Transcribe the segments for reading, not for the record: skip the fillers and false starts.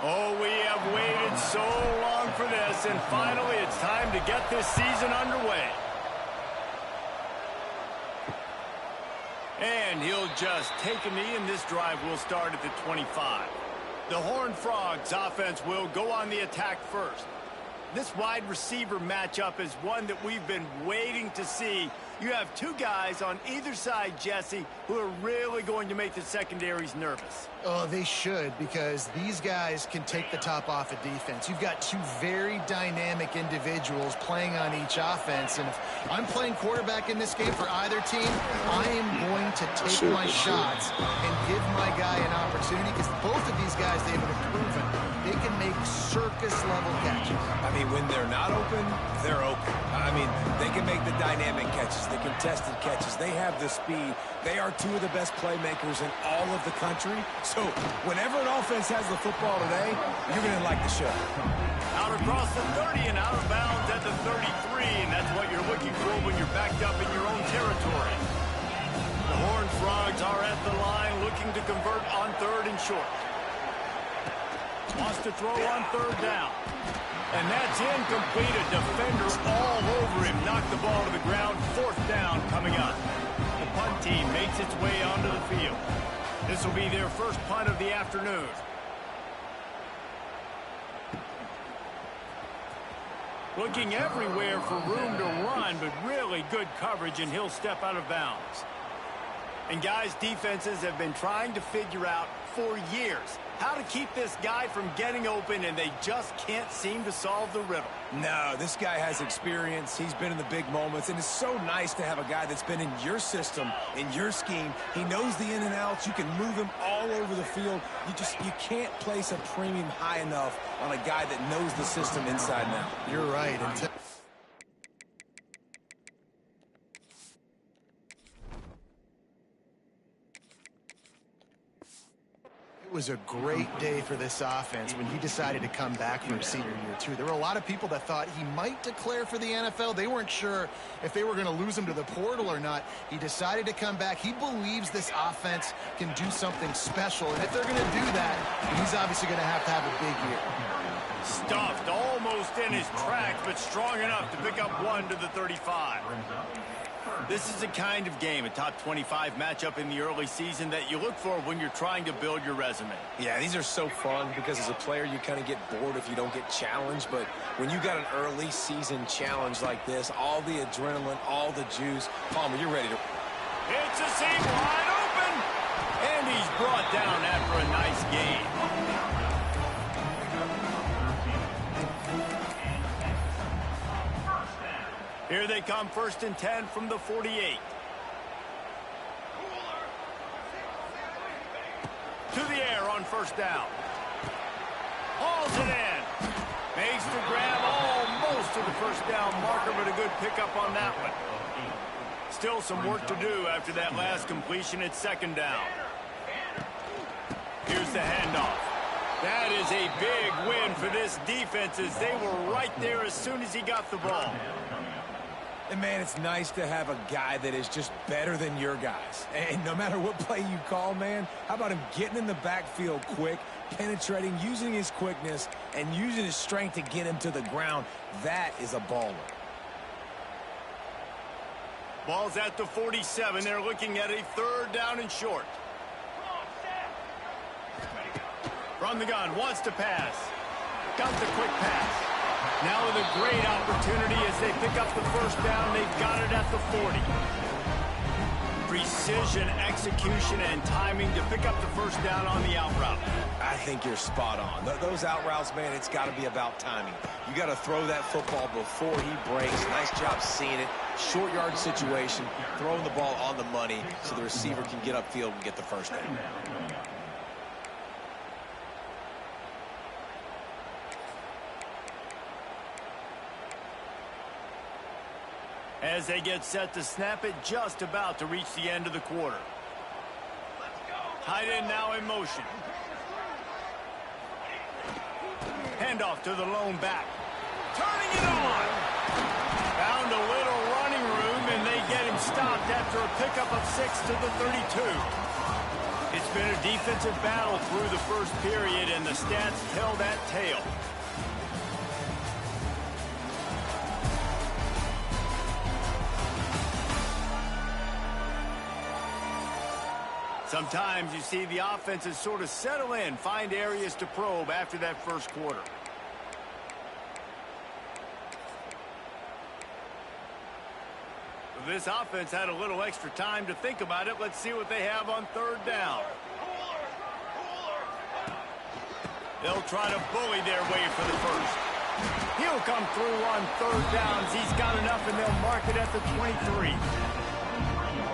Oh, we have waited so long for this, and finally it's time to get this season underway. And he'll just take a knee, and this drive will start at the 25. The Horned Frogs offense will go on the attack first. This wide receiver matchup is one that we've been waiting to see. You have two guys on either side, Jesse, who are really going to make the secondaries nervous. Oh, they should, because these guys can take the top off a defense. You've got two very dynamic individuals playing on each offense, and if I'm playing quarterback in this game for either team, I am going to take my shots and give my guy an opportunity, because both of these guys, they've proven they can make circus-level catches. I mean, when they're not open, they're open. I mean, they can make the dynamic catches, the contested catches. They have the speed. They are two of the best playmakers in all of the country. So whenever an offense has the football today, you're going to like the show. Out across the 30 and out of bounds at the 33, and that's what you're looking for when you're backed up in your own territory. The Horned Frogs are at the line looking to convert on 3rd and short. Wants to throw on 3rd down. And that's incomplete. A defender all over him. Knocked the ball to the ground. 4th down coming up. The punt team makes its way onto the field. This will be their first punt of the afternoon. Looking everywhere for room to run, but really good coverage, and he'll step out of bounds. And guys, defenses have been trying to figure out for years how to keep this guy from getting open, and they just can't seem to solve the riddle. No, this guy has experience. He's been in the big moments, and it's so nice to have a guy that's been in your system, in your scheme. He knows the in and outs. You can move him all over the field. You can't place a premium high enough on a guy that knows the system inside and out. You're right. It was a great day for this offense when he decided to come back from senior year, too. There were a lot of people that thought he might declare for the NFL. They weren't sure if they were going to lose him to the portal or not. He decided to come back. He believes this offense can do something special, and if they're going to do that, he's obviously going to have a big year. Stuffed almost in his tracks, but strong enough to pick up one to the 35. This is a kind of game, a top 25 matchup in the early season that you look for when you're trying to build your resume. Yeah, these are so fun because as a player, you kind of get bored if you don't get challenged. But when you got an early season challenge like this, all the adrenaline, all the juice, Palmer, you're ready to... It's a seam wide open, and he's brought down after a nice game. Here they come, 1st and 10 from the 48. To the air on 1st down. Hauls it in. Makes the grab almost to the 1st down marker, but a good pickup on that one. Still some work to do after that last completion at 2nd down. Here's the handoff. That is a big win for this defense as they were right there as soon as he got the ball. And, man, it's nice to have a guy that is just better than your guys. And no matter what play you call, man, how about him getting in the backfield quick, penetrating, using his quickness, and using his strength to get him to the ground? That is a baller. Ball's at the 47. They're looking at a 3rd down and short. From the gun, wants to pass. Got the quick pass. Now with a great opportunity as they pick up the 1st down. They've got it at the 40. precision, execution, and timing to pick up the first down on the out route. I think you're spot on. Those out routes, man, it's got to be about timing. You got to throw that football before he breaks. Nice job seeing it. Short yard situation, throwing the ball on the money so the receiver can get upfield and get the first down. As they get set to snap it, just about to reach the end of the quarter. Tight end now in motion. Handoff to the lone back. Turning it on. Found a little running room, and they get him stopped after a pickup of 6 to the 32. It's been a defensive battle through the first period, and the stats tell that tale. Sometimes you see the offenses sort of settle in, find areas to probe after that first quarter. This offense had a little extra time to think about it. Let's see what they have on third down. They'll try to bully their way for the first. He'll come through on third downs. He's got enough, and they'll mark it at the 23.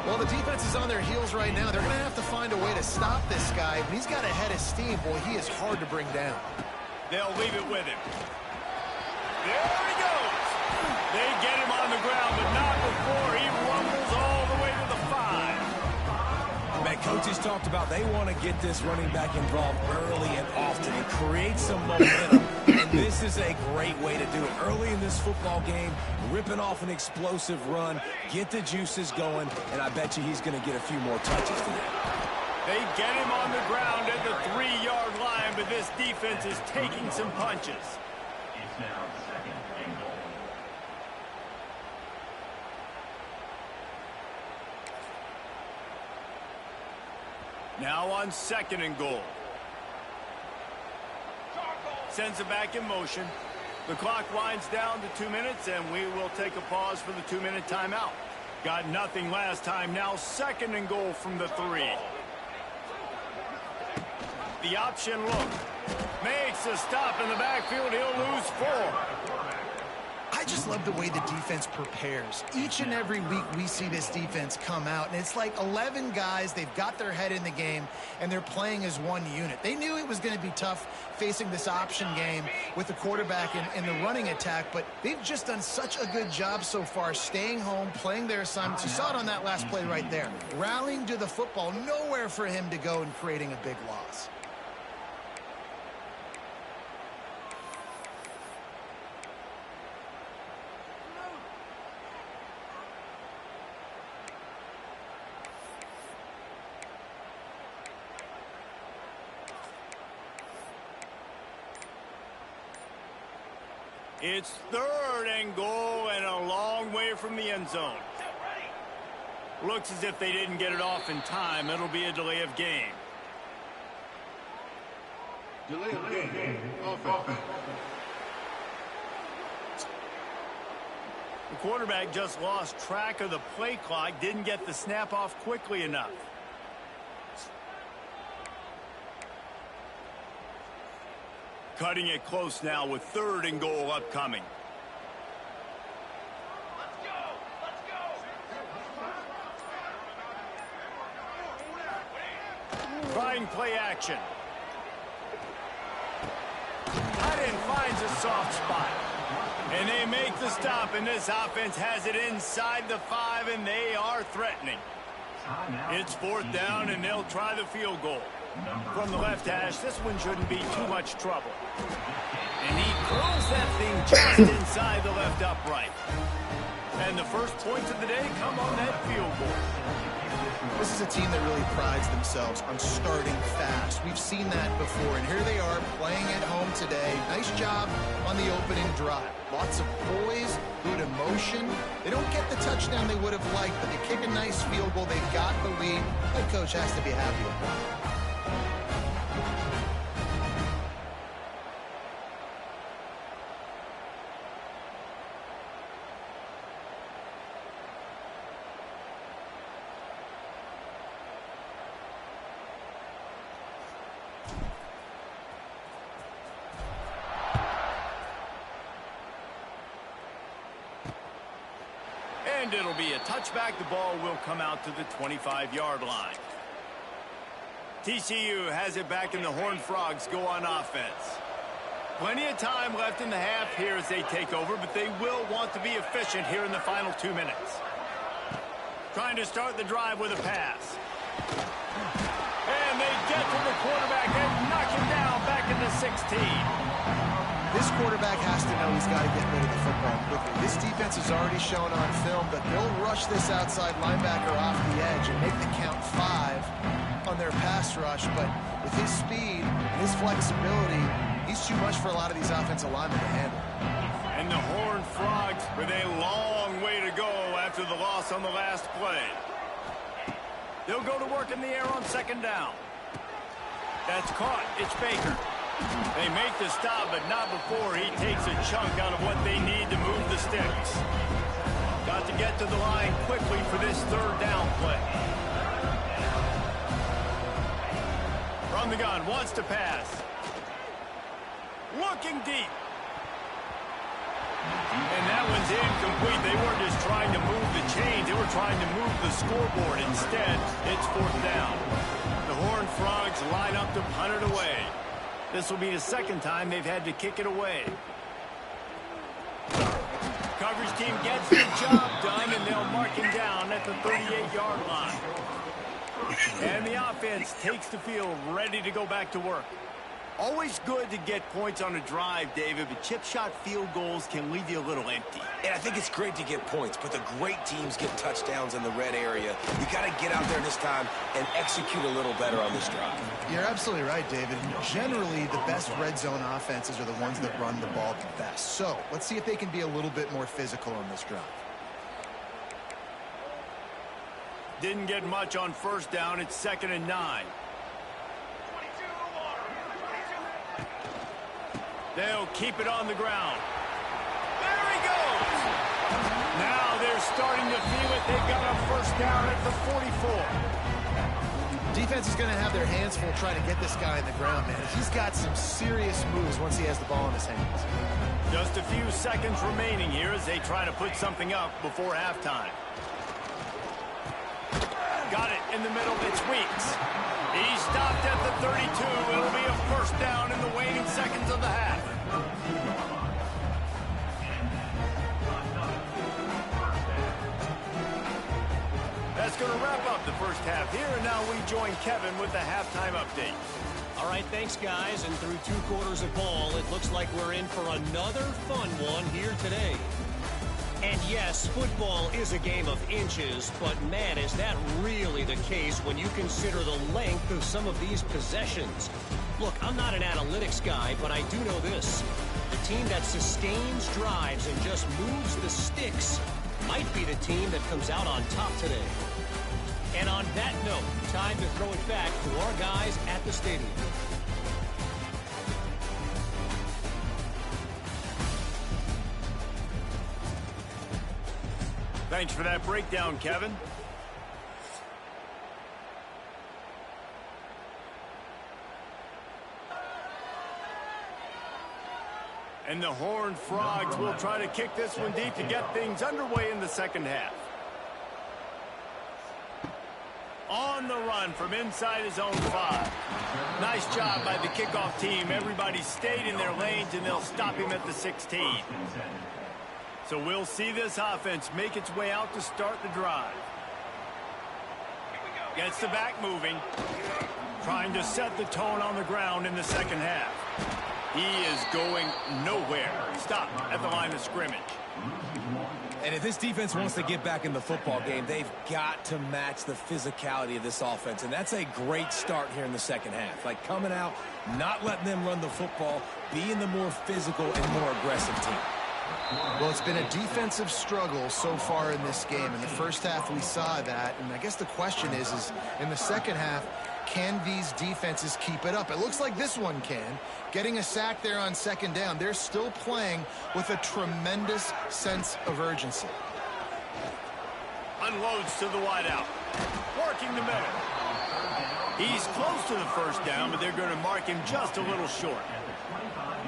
Well, the defense is on their heels right now. They're going to have to find a way to stop this guy. But he's got a head of steam. Boy, he is hard to bring down. They'll leave it with him. There he goes. They get him on the ground, but not before he rumbles all the way to the 5. Man, coaches talked about they want to get this running back involved early and often and create some momentum. And this is a great way to do it. Early in this football game, ripping off an explosive run, get the juices going, and I bet you he's going to get a few more touches today. They get him on the ground at the 3-yard line, but this defense is taking some punches. It's now second and goal. Now on second and goal. Sends it back in motion. The clock winds down to 2 minutes, and we will take a pause for the 2-minute timeout. Got nothing last time. Now second and goal from the 3. The option look. Makes a stop in the backfield. He'll lose 4. I just love the way the defense prepares. Each and every week we see this defense come out, and it's like 11 guys. They've got their head in the game, and they're playing as one unit. They knew it was going to be tough facing this option game with the quarterback in the running attack, but they've just done such a good job so far staying home, playing their assignments. You saw it on that last play right there. Rallying to the football, nowhere for him to go and creating a big loss. It's third and goal and a long way from the end zone. Looks as if they didn't get it off in time. It'll be a delay of game. Delay of game. Offense. The quarterback just lost track of the play clock, didn't get the snap off quickly enough. Cutting it close now with third and goal upcoming. Trying play action. Tight end finds a soft spot. And they make the stop, and this offense has it inside the 5, and they are threatening. It's fourth down, and they'll try the field goal. From the left hash, this one shouldn't be too much trouble. And he throws that thing just inside the left upright. And the first points of the day come on that field goal. This is a team that really prides themselves on starting fast. We've seen that before, and here they are playing at home today. Nice job on the opening drive. Lots of poise, good emotion. They don't get the touchdown they would have liked, but they kick a nice field goal. They've got the lead. Head coach has to be happy with that. And it'll be a touchback. The ball will come out to the 25-yard line. TCU has it back, and the Horned Frogs go on offense. Plenty of time left in the half here as they take over, but they will want to be efficient here in the final 2 minutes. Trying to start the drive with a pass. And they get to the quarterback and knock him down back in the 16. This quarterback has to know he's got to get rid of the football quickly. This defense has already shown on film that they'll rush this outside linebacker off the edge and make the count 5 on their pass rush. But with his speed and his flexibility, he's too much for a lot of these offensive linemen to handle. And the Horned Frogs with a long way to go after the loss on the last play. They'll go to work in the air on second down. That's caught. It's Baker. They make the stop, but not before he takes a chunk out of what they need to move the sticks. Got to get to the line quickly for this third down play. From the gun, wants to pass. Looking deep. And that one's incomplete. They weren't just trying to move the chains. They were trying to move the scoreboard. Instead, it's fourth down. The Horned Frogs line up to punt it away. This will be the second time they've had to kick it away. Coverage team gets the job done, and they'll mark him down at the 38-yard line. And the offense takes the field, ready to go back to work. Always good to get points on a drive, David, but chip shot field goals can leave you a little empty. And I think it's great to get points, but the great teams get touchdowns in the red area. You got to get out there this time and execute a little better on this drive. You're absolutely right, David. Generally, the best red zone offenses are the ones that run the ball the best. So let's see if they can be a little bit more physical on this drive. Didn't get much on first down. It's 2nd and 9. They'll keep it on the ground. There he goes. Now they're starting to feel it. They've got a first down at the 44. Defense is going to have their hands full trying to get this guy in the ground, man. He's got some serious moves once he has the ball in his hands. Just a few seconds remaining here as they try to put something up before halftime. Got it in the middle. It's Weeks. He stopped at the 32. It'll be a first down in the waning seconds of the half. That's going to wrap up the first half here, and now we join Kevin with the halftime update. All right, thanks, guys. And through 2 quarters of ball, it looks like we're in for another fun one here today. And yes, football is a game of inches, but man, is that really the case when you consider the length of some of these possessions. Look, I'm not an analytics guy, but I do know this. The team that sustains drives and just moves the sticks might be the team that comes out on top today. And on that note, time to throw it back to our guys at the stadium. Thanks for that breakdown, Kevin. And the Horned Frogs will try to kick this one deep to get things underway in the second half. On the run from inside his own 5. Nice job by the kickoff team. Everybody stayed in their lanes, and they'll stop him at the 16. So we'll see this offense make its way out to start the drive. Gets the back moving. Trying to set the tone on the ground in the second half. He is going nowhere. Stop at the line of scrimmage. And if this defense wants to get back in the football game, they've got to match the physicality of this offense. And that's a great start here in the second half. Like coming out, not letting them run the football, being the more physical and more aggressive team. Well, it's been a defensive struggle so far in this game. In the first half, we saw that. And I guess the question is in the second half, can these defenses keep it up? It looks like this one can. Getting a sack there on second down. They're still playing with a tremendous sense of urgency. Unloads to the wideout. Working the middle. He's close to the first down, but they're going to mark him just a little short.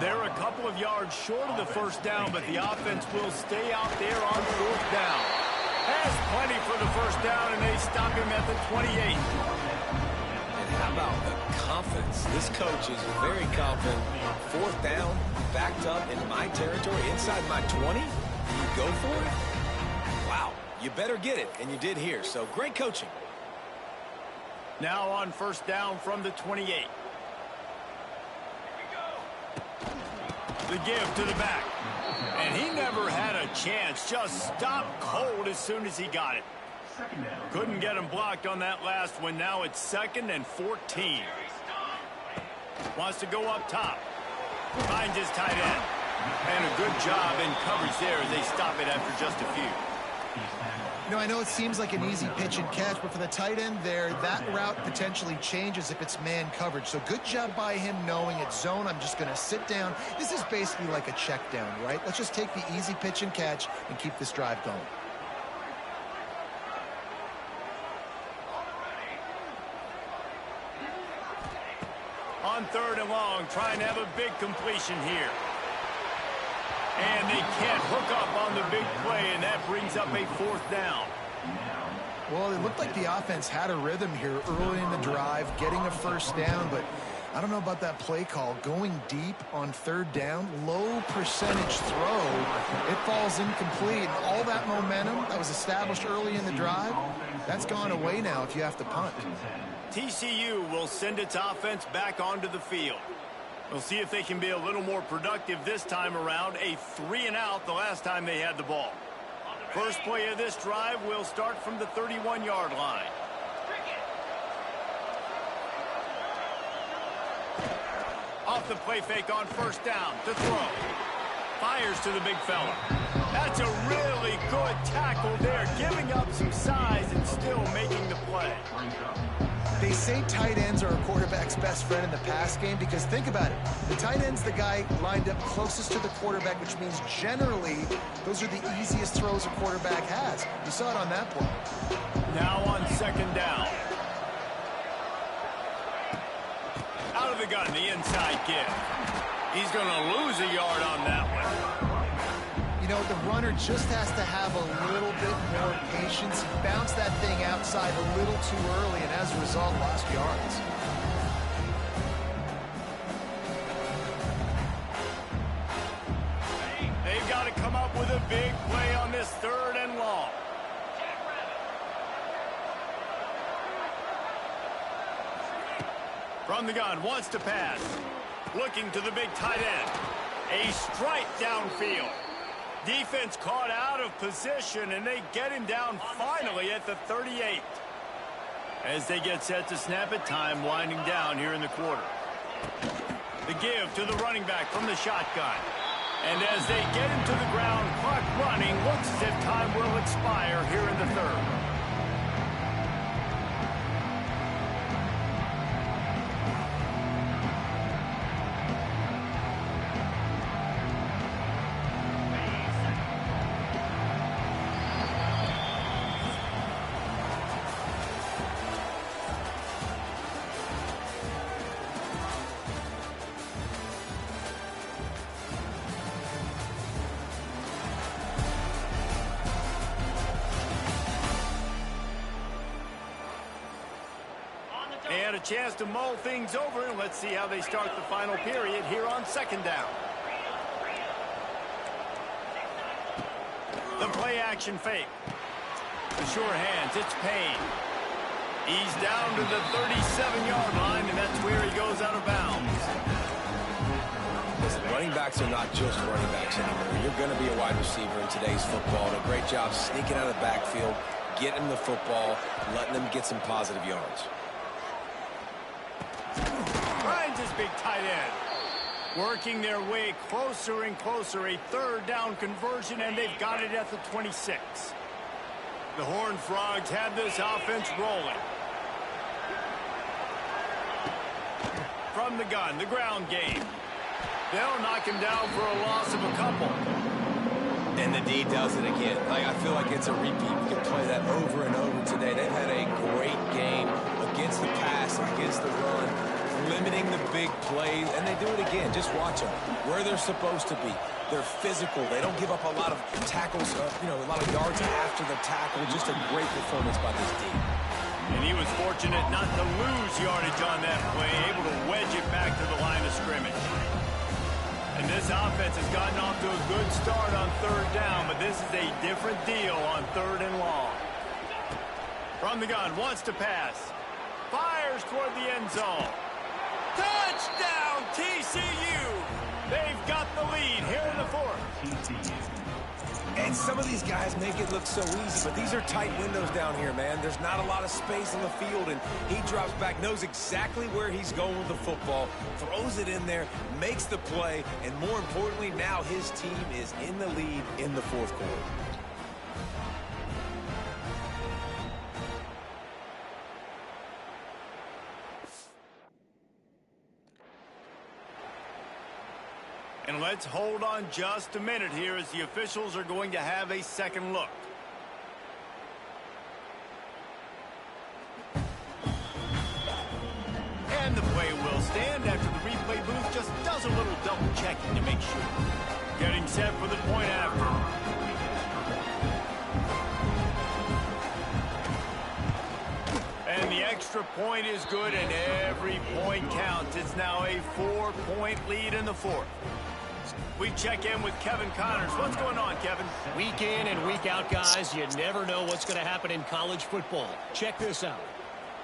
They're a couple of yards short of the first down, but the offense will stay out there on fourth down. Has plenty for the first down, and they stop him at the 28. And how about the confidence? This coach is very confident. Fourth down, backed up in my territory, inside my 20. You go for it? Wow, you better get it, and you did here. So great coaching. Now on first down from the 28. The give to the back. And he never had a chance. Just stopped cold as soon as he got it. Couldn't get him blocked on that last one. Now it's 2nd and 14. Wants to go up top. Finds his tight end. And a good job in coverage there as they stop it after just a few. You know, I know it seems like an easy pitch and catch, but for the tight end there, that route potentially changes if it's man coverage. So good job by him knowing it's zone. I'm just going to sit down. This is basically like a check down, right? Let's just take the easy pitch and catch and keep this drive going. On 3rd and long, trying to have a big completion here. And they can't hook up on the big play, and that brings up a 4th down. Well, it looked like the offense had a rhythm here early in the drive, getting a first down, but I don't know about that play call. Going deep on 3rd down, low percentage throw, it falls incomplete. And all that momentum that was established early in the drive, that's gone away now if you have to punt. TCU will send its offense back onto the field. We'll see if they can be a little more productive this time around. A 3-and-out the last time they had the ball. First play of this drive will start from the 31-yard line. Off the play fake on first down to throw. Fires to the big fella. That's a really good tackle there, giving up some size and still making the play. They say tight ends are a quarterback's best friend in the pass game because think about it. The tight end's the guy lined up closest to the quarterback, which means generally those are the easiest throws a quarterback has. You saw it on that play. Now on 2nd down. Out of the gun, the inside give. He's going to lose a yard on that one. You know, the runner just has to have a little bit more patience. He bounced that thing outside a little too early, and as a result, lost yards. They've got to come up with a big play on this 3rd and long. From the gun, wants to pass. Looking to the big tight end. A strike downfield. Defense caught out of position, and they get him down finally at the 38. As they get set to snap it, time winding down here in the quarter. The give to the running back from the shotgun. And as they get him to the ground, clock running, looks as if time will expire here in the 3rd. And a chance to mull things over, and let's see how they start the final period here on 2nd down. The play action fake. The sure hands, it's Payne. He's down to the 37-yard line, and that's where he goes out of bounds. Listen, running backs are not just running backs anymore. You're going to be a wide receiver in today's football. And a great job sneaking out of the backfield, getting the football, letting them get some positive yards. Finds his big tight end. Working their way closer and closer. A 3rd down conversion, and they've got it at the 26. The Horned Frogs have this offense rolling. From the gun, the ground game. They'll knock him down for a loss of a couple. And the D does it again. I feel like it's a repeat. We can play that over and over today. They've had a great game against the pass, against the run, limiting the big plays, and they do it again. Just watch them. Where they're supposed to be. They're physical. They don't give up a lot of tackles, a lot of yards after the tackle. Just a great performance by this team. And he was fortunate not to lose yardage on that play, able to wedge it back to the line of scrimmage. And this offense has gotten off to a good start on third down, but this is a different deal on third and long. From the gun, wants to pass. Fires toward the end zone. Touchdown, TCU! They've got the lead here in the fourth. And some of these guys make it look so easy, but these are tight windows down here, man. There's not a lot of space on the field, and he drops back, knows exactly where he's going with the football, throws it in there, makes the play, and more importantly, now his team is in the lead in the fourth quarter. And let's hold on just a minute here as the officials are going to have a second look. And the play will stand after the replay booth just does a little double checking to make sure. Getting set for the point after. And the extra point is good, and every point counts. It's now a 4-point lead in the fourth. We check in with Kevin Connors. What's going on, Kevin? Week in and week out, guys, you never know what's going to happen in college football. Check this out.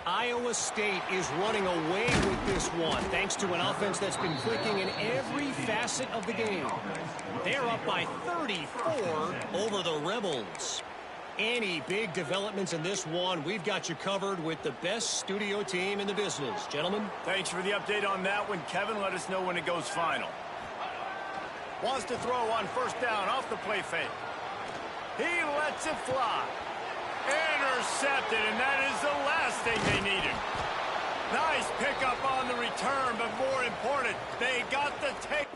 Iowa State is running away with this one, thanks to an offense that's been clicking in every facet of the game. They're up by 34 over the Rebels. Any big developments in this one, we've got you covered with the best studio team in the business. Gentlemen? Thanks for the update on that one, Kevin. Let us know when it goes final. Wants to throw on first down off the play fake. He lets it fly. Intercepted, and that is the last thing they needed. Nice pickup on the return, but more important, they got the take.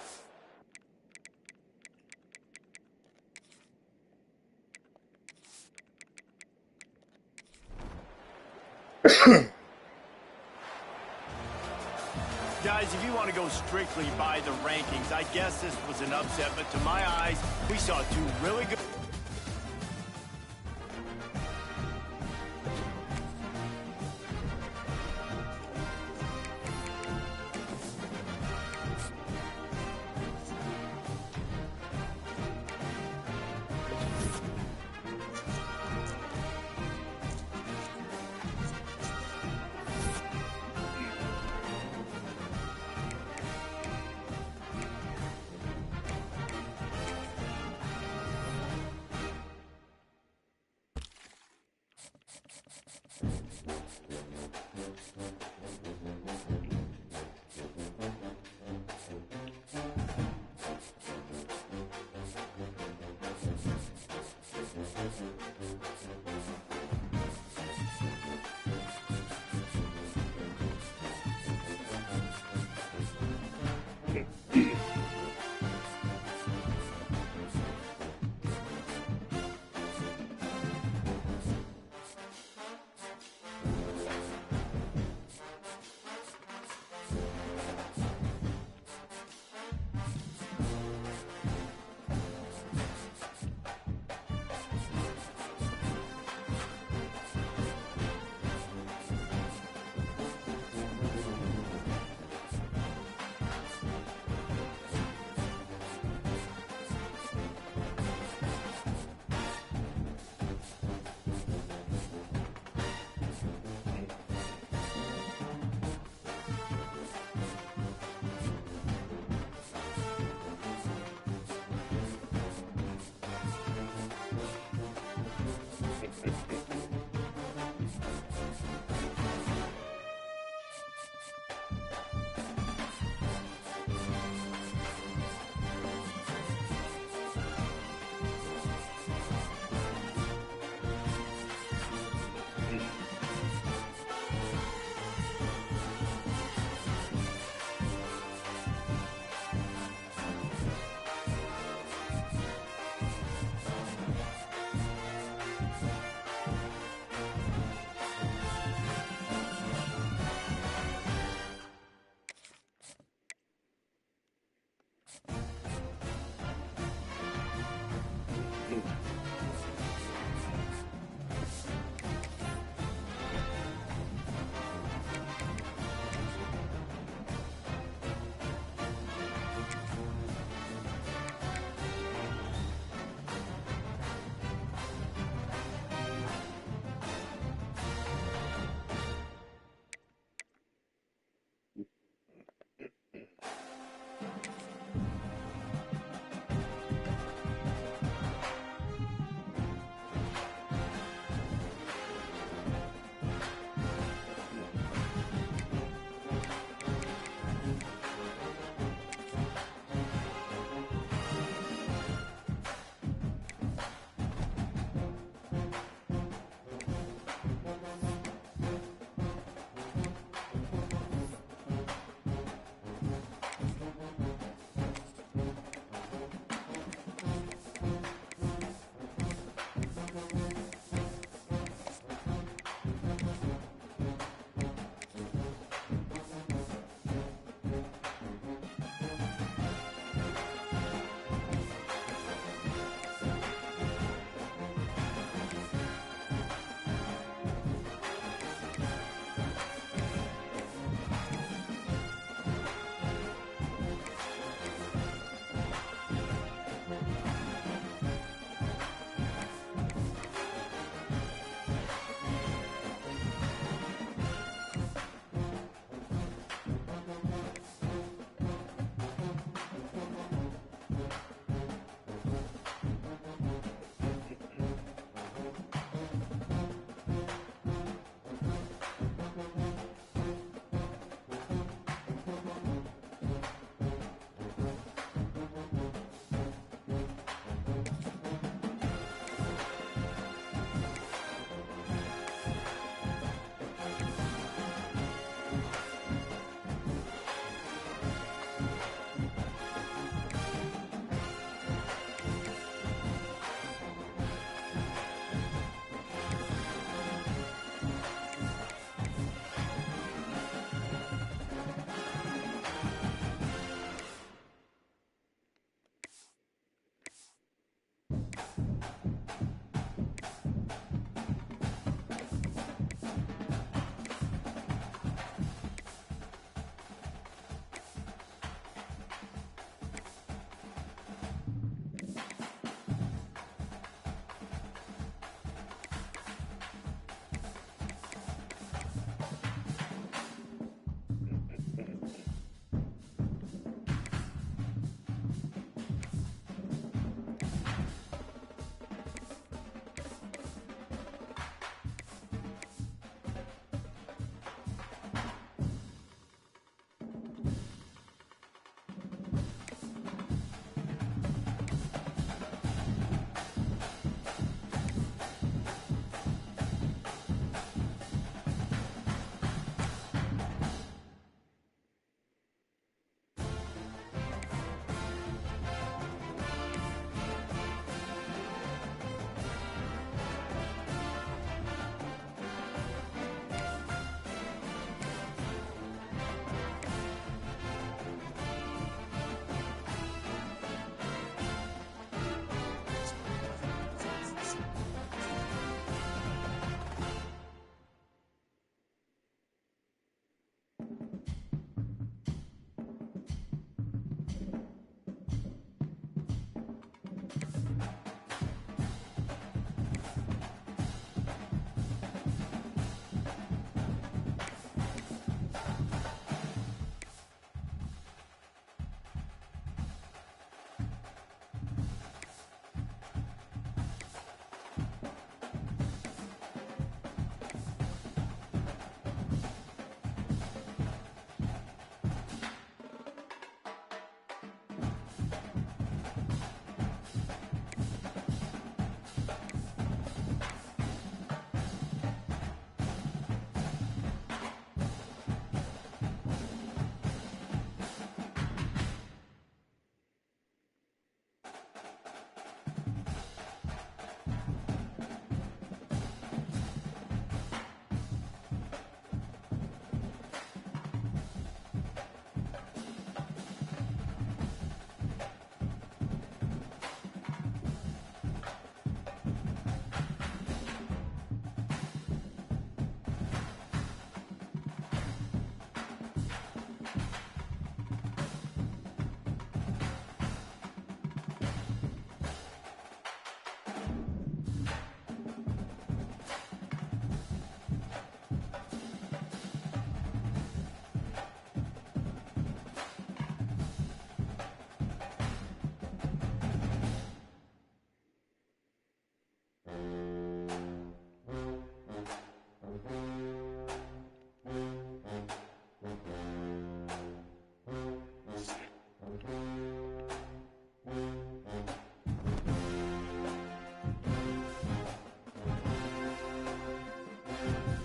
Guys, if you want to go strictly by the rankings, I guess this was an upset, but to my eyes, we saw two really good...